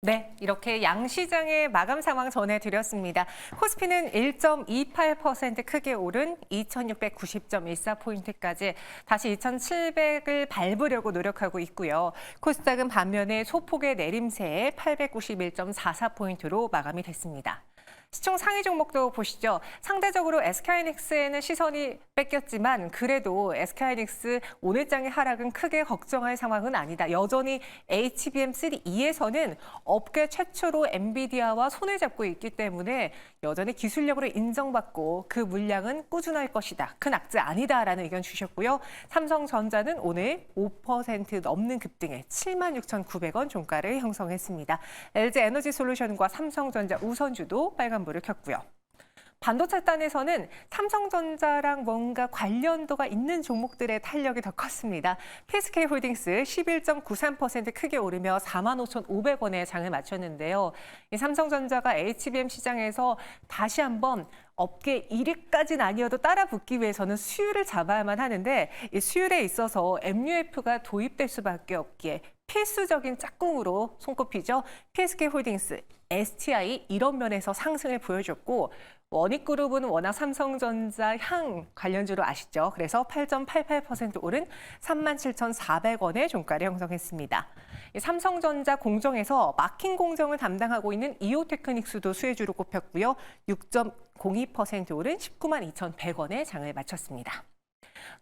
네, 이렇게 양시장의 마감 상황 전해드렸습니다. 코스피는 1.28% 크게 오른 2690.14포인트까지 다시 2700을 밟으려고 노력하고 있고요. 코스닥은 반면에 소폭의 내림세에 891.44포인트로 마감이 됐습니다. 시총 상위 종목도 보시죠. 상대적으로 SK하이닉스에는 시선이 뺏겼지만 그래도 SK하이닉스 오늘장의 하락은 크게 걱정할 상황은 아니다. 여전히 HBM3E에서는 업계 최초로 엔비디아와 손을 잡고 있기 때문에 여전히 기술력으로 인정받고 그 물량은 꾸준할 것이다. 큰 악재 아니다라는 의견 주셨고요. 삼성전자는 오늘 5% 넘는 급등에 76,900원 종가를 형성했습니다. LG에너지솔루션과 삼성전자 우선주도 빨간불을 켰고요. 반도체단에서는 삼성전자랑 뭔가 관련도가 있는 종목들의 탄력이 더 컸습니다. PSK홀딩스 11.93% 크게 오르며 45,500원에 장을 마쳤는데요. 이 삼성전자가 HBM 시장에서 다시 한번 업계 1위까지는 아니어도 따라 붙기 위해서는 수율을 잡아야만 하는데 이 수율에 있어서 MUF가 도입될 수밖에 없기에 필수적인 짝꿍으로 손꼽히죠. PSK홀딩스, STI 이런 면에서 상승을 보여줬고 원익그룹은 워낙 삼성전자 향 관련주로 아시죠? 그래서 8.88% 오른 37,400원의 종가를 형성했습니다. 삼성전자 공정에서 마킹 공정을 담당하고 있는 이오테크닉스도 수혜주로 꼽혔고요. 6.02% 오른 192,100원의 장을 마쳤습니다.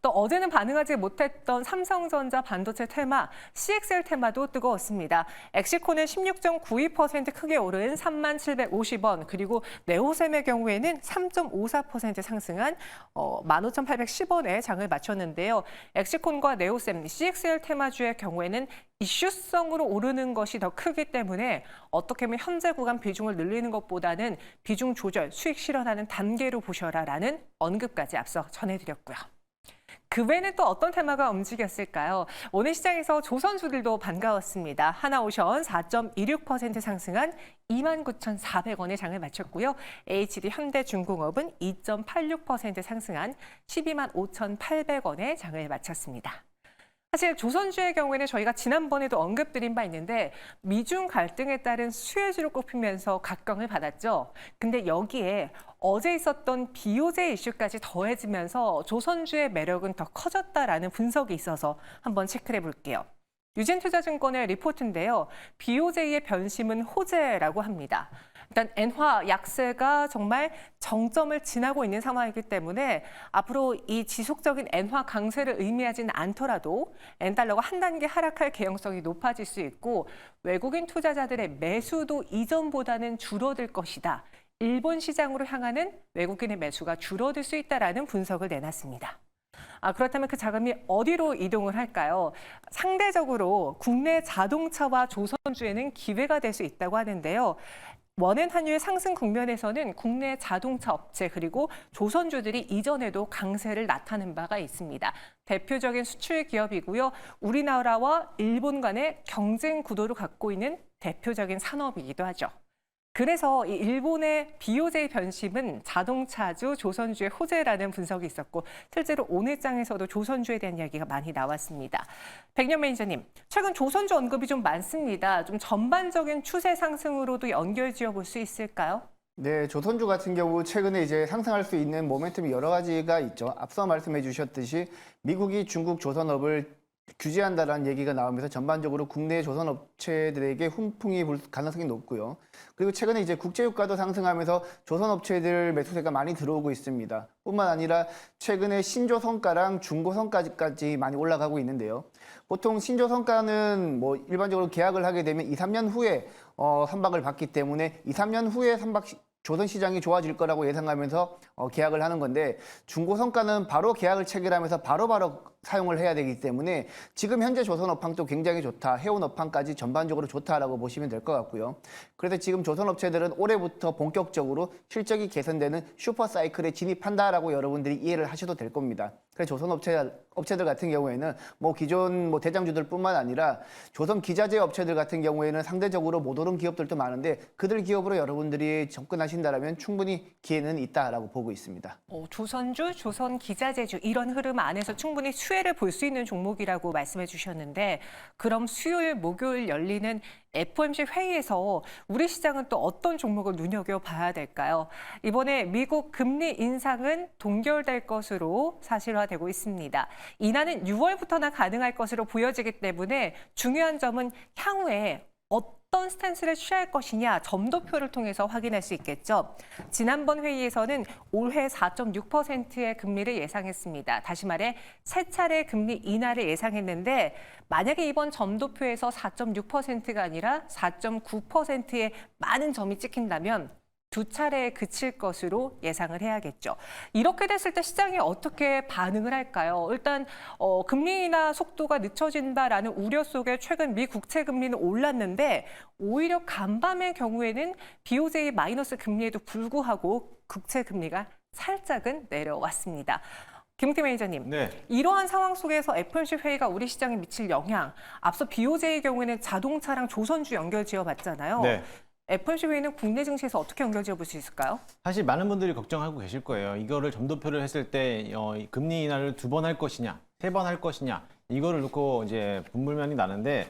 또 어제는 반응하지 못했던 삼성전자 반도체 테마, CXL 테마도 뜨거웠습니다. 엑시콘은 16.92% 크게 오른 3750원, 그리고 네오셈의 경우에는 3.54% 상승한 15,810원에 장을 마쳤는데요. 엑시콘과 네오셈, CXL 테마주의 경우에는 이슈성으로 오르는 것이 더 크기 때문에 어떻게 보면 현재 구간 비중을 늘리는 것보다는 비중 조절, 수익 실현하는 단계로 보셔라라는 언급까지 앞서 전해드렸고요. 그 외에는 또 어떤 테마가 움직였을까요? 오늘 시장에서 조선주들도 반가웠습니다. 하나오션 4.26% 상승한 29,400원의 장을 마쳤고요. HD 현대중공업은 2.86% 상승한 125,800원의 장을 마쳤습니다. 사실 조선주의 경우에는 저희가 지난번에도 언급드린 바 있는데 미중 갈등에 따른 수혜주로 꼽히면서 각광을 받았죠. 근데 여기에 어제 있었던 BOJ 이슈까지 더해지면서 조선주의 매력은 더 커졌다라는 분석이 있어서 한번 체크해 볼게요. 유진투자증권의 리포트인데요. BOJ의 변심은 호재라고 합니다. 일단 엔화 약세가 정말 정점을 지나고 있는 상황이기 때문에 앞으로 이 지속적인 엔화 강세를 의미하지는 않더라도 엔달러가 한 단계 하락할 개연성이 높아질 수 있고 외국인 투자자들의 매수도 이전보다는 줄어들 것이다. 일본 시장으로 향하는 외국인의 매수가 줄어들 수 있다라는 분석을 내놨습니다. 그렇다면 그 자금이 어디로 이동을 할까요? 상대적으로 국내 자동차와 조선주에는 기회가 될 수 있다고 하는데요. 원엔 환율 상승 국면에서는 국내 자동차 업체 그리고 조선주들이 이전에도 강세를 나타낸 바가 있습니다. 대표적인 수출 기업이고요. 우리나라와 일본 간의 경쟁 구도를 갖고 있는 대표적인 산업이기도 하죠. 그래서 이 일본의 BOJ 변심은 자동차주, 조선주의 호재라는 분석이 있었고 실제로 오늘장에서도 조선주에 대한 이야기가 많이 나왔습니다. 백년 매니저님, 최근 조선주 언급이 좀 많습니다. 좀 전반적인 추세 상승으로도 연결 지어볼 수 있을까요? 네, 조선주 같은 경우 최근에 이제 상승할 수 있는 모멘텀이 여러 가지가 있죠. 앞서 말씀해 주셨듯이 미국이 중국 조선업을 규제한다라는 얘기가 나오면서 전반적으로 국내 조선업체들에게 훈풍이 불 가능성이 높고요. 그리고 최근에 이제 국제유가도 상승하면서 조선업체들 매수세가 많이 들어오고 있습니다. 뿐만 아니라 최근에 신조선가랑 중고선가까지 많이 올라가고 있는데요. 보통 신조선가는 뭐 일반적으로 계약을 하게 되면 2, 3년 후에 선박을 받기 때문에 2, 3년 후에 조선 시장이 좋아질 거라고 예상하면서 계약을 하는 건데 중고선가는 바로 계약을 체결하면서 바로바로 사용을 해야 되기 때문에 지금 현재 조선 업황도 굉장히 좋다. 해운 업황까지 전반적으로 좋다라고 보시면 될 것 같고요. 그래서 지금 조선 업체들은 올해부터 본격적으로 실적이 개선되는 슈퍼 사이클에 진입한다라고 여러분들이 이해를 하셔도 될 겁니다. 그래서 조선 업체들 같은 경우에는 뭐 기존 대장주들뿐만 아니라 조선 기자재 업체들 같은 경우에는 상대적으로 못 오른 기업들도 많은데 그들 기업으로 여러분들이 접근하신다면 충분히 기회는 있다라고 보고 있습니다. 조선주, 조선 기자재주 이런 흐름 안에서 충분히 수혜 수혜를 볼 수 있는 종목이라고 말씀해 주셨는데 그럼 수요일, 목요일 열리는 FOMC 회의에서 우리 시장은 또 어떤 종목을 눈여겨봐야 될까요? 이번에 미국 금리 인상은 동결될 것으로 사실화되고 있습니다. 인하는 6월부터나 가능할 것으로 보여지기 때문에 중요한 점은 향후에 어떤 스탠스를 취할 것이냐 점도표를 통해서 확인할 수 있겠죠. 지난번 회의에서는 올해 4.6%의 금리를 예상했습니다. 다시 말해 세 차례 금리 인하를 예상했는데 만약에 이번 점도표에서 4.6%가 아니라 4.9%의 많은 점이 찍힌다면 두 차례에 그칠 것으로 예상을 해야겠죠. 이렇게 됐을 때 시장이 어떻게 반응을 할까요? 일단 금리 인하 속도가 늦춰진다라는 우려 속에 최근 미 국채 금리는 올랐는데 오히려 간밤의 경우에는 BOJ 마이너스 금리에도 불구하고 국채 금리가 살짝은 내려왔습니다. 김웅태 매니저님, 네. 이러한 상황 속에서 FOMC 회의가 우리 시장에 미칠 영향, 앞서 BOJ의 경우에는 자동차랑 조선주 연결 지어봤잖아요. 네. FOMC 회의는 국내 증시에서 어떻게 연결지어 볼 수 있을까요? 사실 많은 분들이 걱정하고 계실 거예요. 이거를 점도표를 했을 때 금리 인하를 2번 할 것이냐, 3번 할 것이냐 이거를 놓고 이제 분불면이 나는데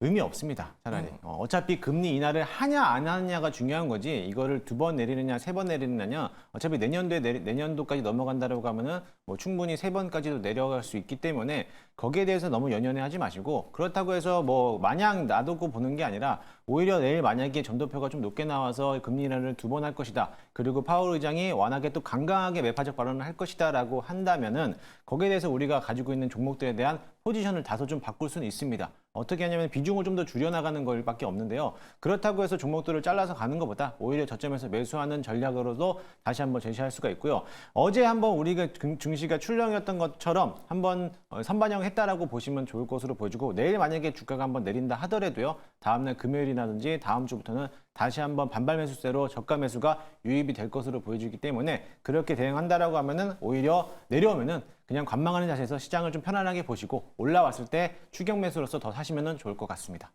의미 없습니다. 차라리 어차피 금리 인하를 하냐 안 하냐가 중요한 거지 이거를 2번 내리느냐 3번 내리느냐 어차피 내년도까지 넘어간다고 하면은 뭐 충분히 3번까지도 내려갈 수 있기 때문에 거기에 대해서 너무 연연해하지 마시고 그렇다고 해서 뭐 마냥 놔두고 보는 게 아니라 오히려 내일 만약에 점도표가 좀 높게 나와서 금리 인하를 2번 할 것이다. 그리고 파월 의장이 워낙에 또 강강하게 매파적 발언을 할 것이다라고 한다면은 거기에 대해서 우리가 가지고 있는 종목들에 대한 포지션을 다소 좀 바꿀 수는 있습니다. 어떻게 하냐면 비중을 좀 더 줄여나가는 것밖에 없는데요. 그렇다고 해서 종목들을 잘라서 가는 것보다 오히려 저점에서 매수하는 전략으로도 다시 한번 제시할 수가 있고요. 어제 한번 우리가 증시가 출렁이었던 것처럼 한번 선반영했다라고 보시면 좋을 것으로 보여지고 내일 만약에 주가가 한번 내린다 하더라도요. 다음날 금요일이라든지 다음 주부터는 다시 한번 반발 매수세로 저가 매수가 유입이 될 것으로 보여지기 때문에 그렇게 대응한다라고 하면은 오히려 내려오면은 그냥 관망하는 자세에서 시장을 좀 편안하게 보시고 올라왔을 때 추격 매수로서 더 사시면 좋을 것 같습니다.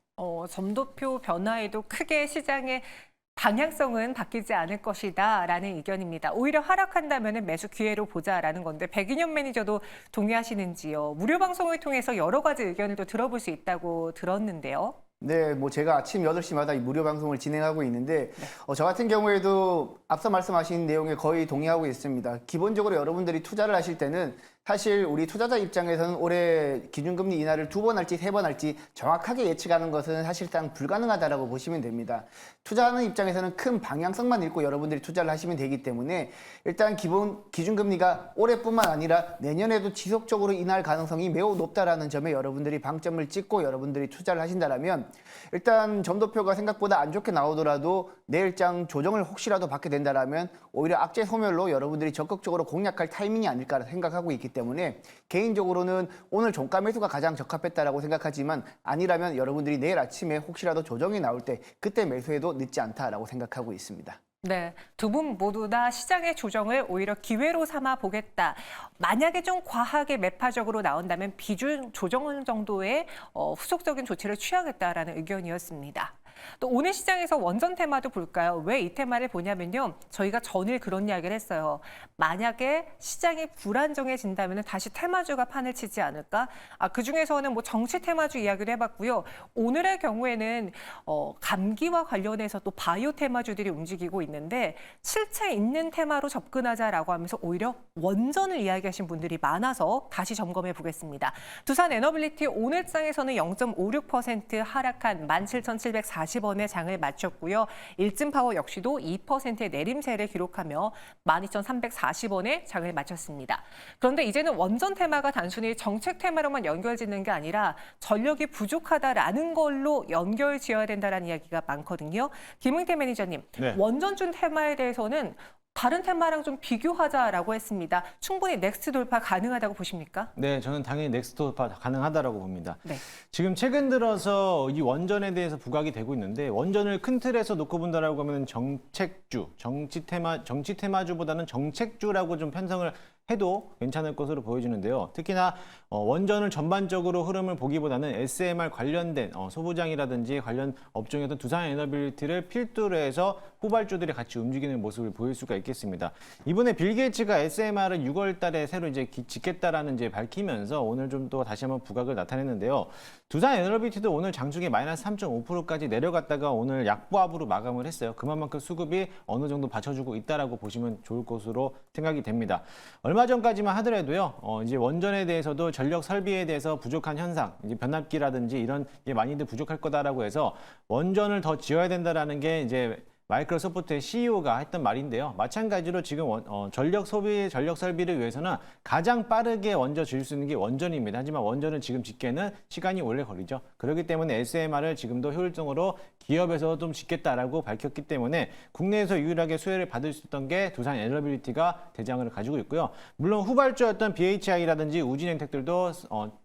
점도표 변화에도 크게 시장의 방향성은 바뀌지 않을 것이다라는 의견입니다. 오히려 하락한다면 매수 기회로 보자라는 건데 백인현 매니저도 동의하시는지요? 무료 방송을 통해서 여러 가지 의견을 또 들어볼 수 있다고 들었는데요. 네, 뭐 제가 아침 8시마다 이 무료 방송을 진행하고 있는데 저 같은 경우에도 앞서 말씀하신 내용에 거의 동의하고 있습니다. 기본적으로 여러분들이 투자를 하실 때는 사실 우리 투자자 입장에서는 올해 기준금리 인하를 2번 할지 3번 할지 정확하게 예측하는 것은 사실상 불가능하다라고 보시면 됩니다. 투자하는 입장에서는 큰 방향성만 읽고 여러분들이 투자를 하시면 되기 때문에 일단 기준금리가 올해뿐만 아니라 내년에도 지속적으로 인하할 가능성이 매우 높다라는 점에 여러분들이 방점을 찍고 여러분들이 투자를 하신다면 일단 점도표가 생각보다 안 좋게 나오더라도 내일장 조정을 혹시라도 받게 된다면 오히려 악재 소멸로 여러분들이 적극적으로 공략할 타이밍이 아닐까 생각하고 있기 때문에 개인적으로는 오늘 종가 매수가 가장 적합했다라고 생각하지만 아니라면 여러분들이 내일 아침에 혹시라도 조정이 나올 때 그때 매수해도 늦지 않다라고 생각하고 있습니다. 네, 두 분 모두 다 시장의 조정을 오히려 기회로 삼아 보겠다. 만약에 좀 과하게 매파적으로 나온다면 비중 조정 정도의 후속적인 조치를 취하겠다라는 의견이었습니다. 또 오늘 시장에서 원전 테마도 볼까요? 왜 이 테마를 보냐면요. 저희가 전일 그런 이야기를 했어요. 만약에 시장이 불안정해진다면 다시 테마주가 판을 치지 않을까? 그중에서는 뭐 정치 테마주 이야기를 해봤고요. 오늘의 경우에는 감기와 관련해서 또 바이오 테마주들이 움직이고 있는데 실체 있는 테마로 접근하자라고 하면서 오히려 원전을 이야기하신 분들이 많아서 다시 점검해 보겠습니다. 두산 에너빌리티 오늘 장에서는 0.56% 하락한 17,740원의 장을 마쳤고요. 일진파워 역시도 2%의 내림세를 기록하며 12,340원의 장을 마쳤습니다. 그런데 이제는 원전 테마가 단순히 정책 테마로만 연결짓는 게 아니라 전력이 부족하다라는 걸로 연결 지어야 된다는 이야기가 많거든요. 김웅태 매니저님, 네. 원전준 테마에 대해서는 다른 테마랑 좀 비교하자라고 했습니다. 충분히 넥스트 돌파 가능하다고 보십니까? 네, 저는 당연히 넥스트 돌파 가능하다라고 봅니다. 네. 지금 최근 들어서 이 원전에 대해서 부각이 되고 있는데 원전을 큰 틀에서 놓고 본다라고 하면 정책주, 정치 테마주보다는 정책주라고 좀 편성을 해도 괜찮을 것으로 보여지는데요. 특히나 원전을 전반적으로 흐름을 보기보다는 SMR 관련된 소부장이라든지 관련 업종의 어떤 두산에너빌리티를 필두로 해서 후발주들이 같이 움직이는 모습을 보일 수가 있겠습니다. 이번에 빌 게이츠가 SMR을 6월 달에 새로 이제 짓겠다라는 이제 밝히면서 오늘 좀 또 다시 한번 부각을 나타냈는데요. 두산에너빌리티도 오늘 장중에 마이너스 3.5%까지 내려갔다가 오늘 약보합으로 마감을 했어요. 그만큼 수급이 어느 정도 받쳐주고 있다라고 보시면 좋을 것으로 생각이 됩니다. 얼마 전까지만 하더라도요, 이제 원전에 대해서도 전력 설비에 대해서 부족한 현상, 이제 변압기라든지 이런 게 많이들 부족할 거다라고 해서 원전을 더 지어야 된다라는 게 이제 마이크로소프트의 CEO가 했던 말인데요. 마찬가지로 지금 전력 설비를 위해서는 가장 빠르게 먼저 지을 수 있는 게 원전입니다. 하지만 원전을 지금 짓기에는 시간이 오래 걸리죠. 그렇기 때문에 SMR을 지금도 효율적으로 기업에서 좀 짓겠다라고 밝혔기 때문에 국내에서 유일하게 수혜를 받을 수 있던 게 두산에너빌리티가 대장을 가지고 있고요. 물론 후발주였던 BHI라든지 우진행텍들도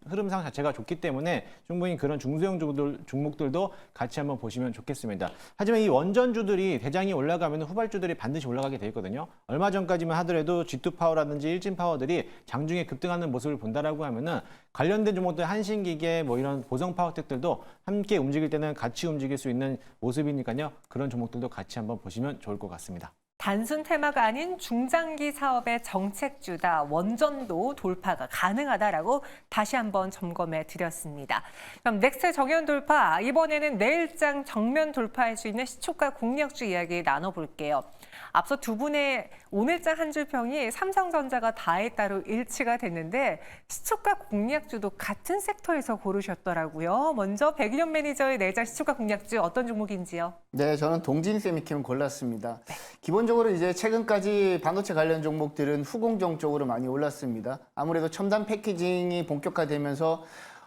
흐름상 자체가 좋기 때문에 충분히 그런 중소형 종목들도 같이 한번 보시면 좋겠습니다. 하지만 이 원전주들이 대장이 올라가면 후발주들이 반드시 올라가게 돼 있거든요. 얼마 전까지만 하더라도 G2파워라든지 일진파워들이 장중에 급등하는 모습을 본다라고 하면은 관련된 종목들 한신기계 뭐 이런 보성파워텍들도 함께 움직일 때는 같이 움직일 수 있는 모습이니까요. 그런 종목들도 같이 한번 보시면 좋을 것 같습니다. 단순 테마가 아닌 중장기 사업의 정책주다. 원전도 돌파가 가능하다라고 다시 한번 점검해 드렸습니다. 그럼 넥스트 정면 돌파, 이번에는 내일장 정면 돌파할 수 있는 시초가 공략주 이야기 나눠볼게요. 앞서 두 분의 오늘장 한 줄 평이 삼성전자가 다에 따로 일치가 됐는데 시초가 공략주도 같은 섹터에서 고르셨더라고요. 먼저 백일현 매니저의 내일장 시초가 공략주 어떤 종목인지요? 네, 저는 동진세미캠을 골랐습니다. 기본적으로 이제 최근까지 반도체 관련 종목들은 후공정 쪽으로 많이 올랐습니다. 아무래도 첨단 패키징이 본격화되면서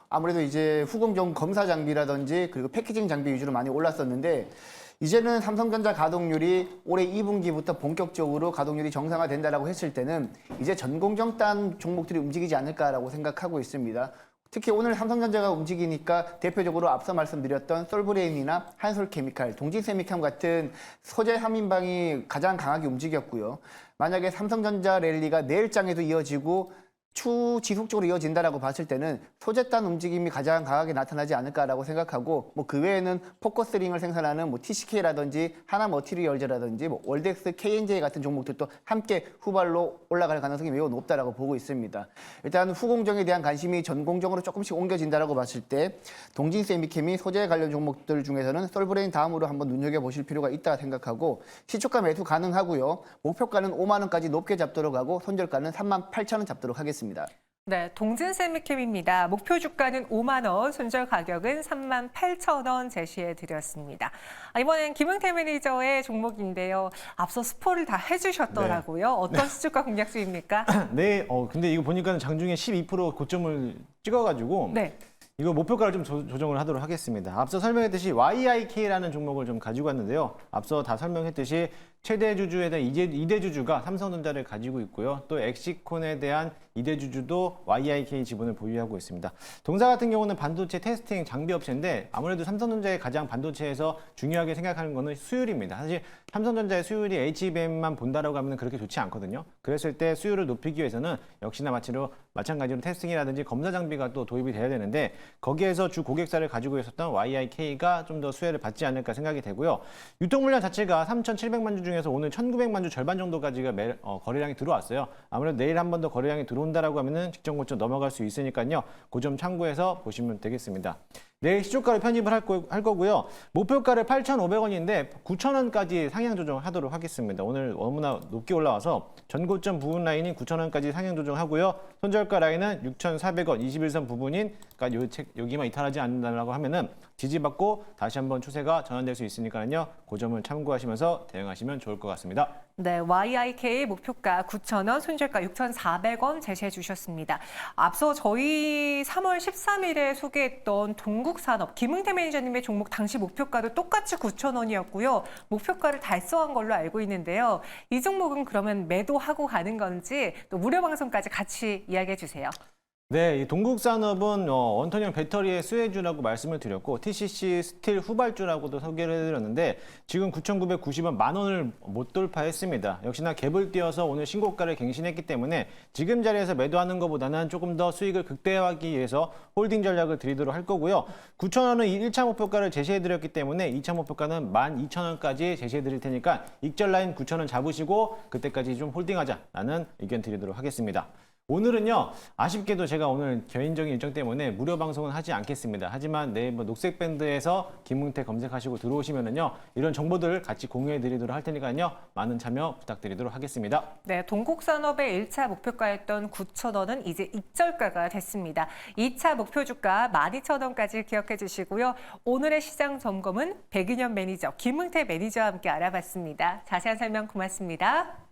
아무래도 이제 후공정 검사 장비라든지 그리고 패키징 장비 위주로 많이 올랐었는데 이제는 삼성전자 가동률이 올해 2분기부터 본격적으로 가동률이 정상화된다라고 했을 때는 이제 전공정 딴 종목들이 움직이지 않을까라고 생각하고 있습니다. 특히 오늘 삼성전자가 움직이니까 대표적으로 앞서 말씀드렸던 솔브레인이나 한솔케미칼, 동진세미캠 같은 소재 함인방이 가장 강하게 움직였고요. 만약에 삼성전자 랠리가 내일장에도 이어지고 지속적으로 이어진다라고 봤을 때는 소재단 움직임이 가장 강하게 나타나지 않을까라고 생각하고 뭐 그 외에는 포커스링을 생산하는 뭐 TCK라든지 하나머티리얼즈라든지 뭐 월덱스, KNJ 같은 종목들도 함께 후발로 올라갈 가능성이 매우 높다라고 보고 있습니다. 일단 후공정에 대한 관심이 전공정으로 조금씩 옮겨진다라고 봤을 때 동진세미캠이 소재 관련 종목들 중에서는 솔브레인 다음으로 한번 눈여겨보실 필요가 있다 생각하고 시초가 매수 가능하고요. 목표가는 5만 원까지 높게 잡도록 하고 손절가는 38,000원 잡도록 하겠습니다. 네, 동진세미캠입니다. 목표 주가는 5만 원, 손절 가격은 38,000원 제시해 드렸습니다. 이번엔 김응태 매니저의 종목인데요. 앞서 스포를 다 해주셨더라고요. 네. 어떤 시초가 공략주입니까? 네, 근데 이거 보니까 장중에 12% 고점을 찍어가지고 네. 이거 목표가를 좀 조정을 하도록 하겠습니다. 앞서 설명했듯이 YIK라는 종목을 좀 가지고 왔는데요. 앞서 다 설명했듯이 최대 주주에 대한 2대 주주가 삼성전자를 가지고 있고요. 또 엑시콘에 대한 2대 주주도 YIK 지분을 보유하고 있습니다. 동사 같은 경우는 반도체 테스팅 장비 업체인데 아무래도 삼성전자의 가장 반도체에서 중요하게 생각하는 거는 수율입니다. 사실 삼성전자의 수율이 HBM만 본다라고 하면 그렇게 좋지 않거든요. 그랬을 때 수율을 높이기 위해서는 역시나 마찬가지로 테스팅이라든지 검사 장비가 또 도입이 돼야 되는데 거기에서 주 고객사를 가지고 있었던 YIK가 좀 더 수혜를 받지 않을까 생각이 되고요. 유통 물량 자체가 3,700만 주 중에서 오늘 1,900만 주 절반 정도까지가 거래량이 들어왔어요. 아무래도 내일 한 번 더 거래량이 들어온다라고 하면은 직전 고점 넘어갈 수 있으니까요. 그 점 참고해서 보시면 되겠습니다. 내일 시초가를 편입을 할 거고요. 목표가를 8,500원인데 9,000원까지 상향 조정하도록 하겠습니다. 오늘 너무나 높게 올라와서 전고점 부분 라인인 9,000원까지 상향 조정하고요. 손절가 라인은 6,400원 21선 부분인 그러니까 여기만 이탈하지 않는다고 하면은 지지받고 다시 한번 추세가 전환될 수 있으니까요. 그 점을 참고하시면서 대응하시면 좋을 것 같습니다. 네, YIK 목표가 9,000원, 손절가 6,400원 제시해 주셨습니다. 앞서 저희 3월 13일에 소개했던 동국산업 김응태 매니저님의 종목 당시 목표가도 똑같이 9,000원이었고요. 목표가를 달성한 걸로 알고 있는데요. 이 종목은 그러면 매도하고 가는 건지 또 무료 방송까지 같이 이야기해 주세요. 네, 이 동국산업은 원톤형 배터리의 수혜주라고 말씀을 드렸고 TCC 스틸 후발주라고도 소개를 해드렸는데 지금 9,990원 10,000원을 못 돌파했습니다. 역시나 갭을 띄어서 오늘 신고가를 갱신했기 때문에 지금 자리에서 매도하는 것보다는 조금 더 수익을 극대화하기 위해서 홀딩 전략을 드리도록 할 거고요. 9,000원은 1차 목표가를 제시해드렸기 때문에 2차 목표가는 12,000원까지 제시해드릴 테니까 익절 라인 9,000원 잡으시고 그때까지 좀 홀딩하자라는 의견 드리도록 하겠습니다. 오늘은요, 아쉽게도 제가 오늘 개인적인 일정 때문에 무료 방송은 하지 않겠습니다. 하지만 네이버 녹색밴드에서 김웅태 검색하시고 들어오시면은요, 이런 정보들 같이 공유해 드리도록 할 테니까요, 많은 참여 부탁드리도록 하겠습니다. 네, 동국산업의 1차 목표가였던 9,000원은 이제 익절가가 됐습니다. 2차 목표 주가 12,000원까지 기억해 주시고요. 오늘의 시장 점검은 백인현 매니저, 김웅태 매니저와 함께 알아봤습니다. 자세한 설명 고맙습니다.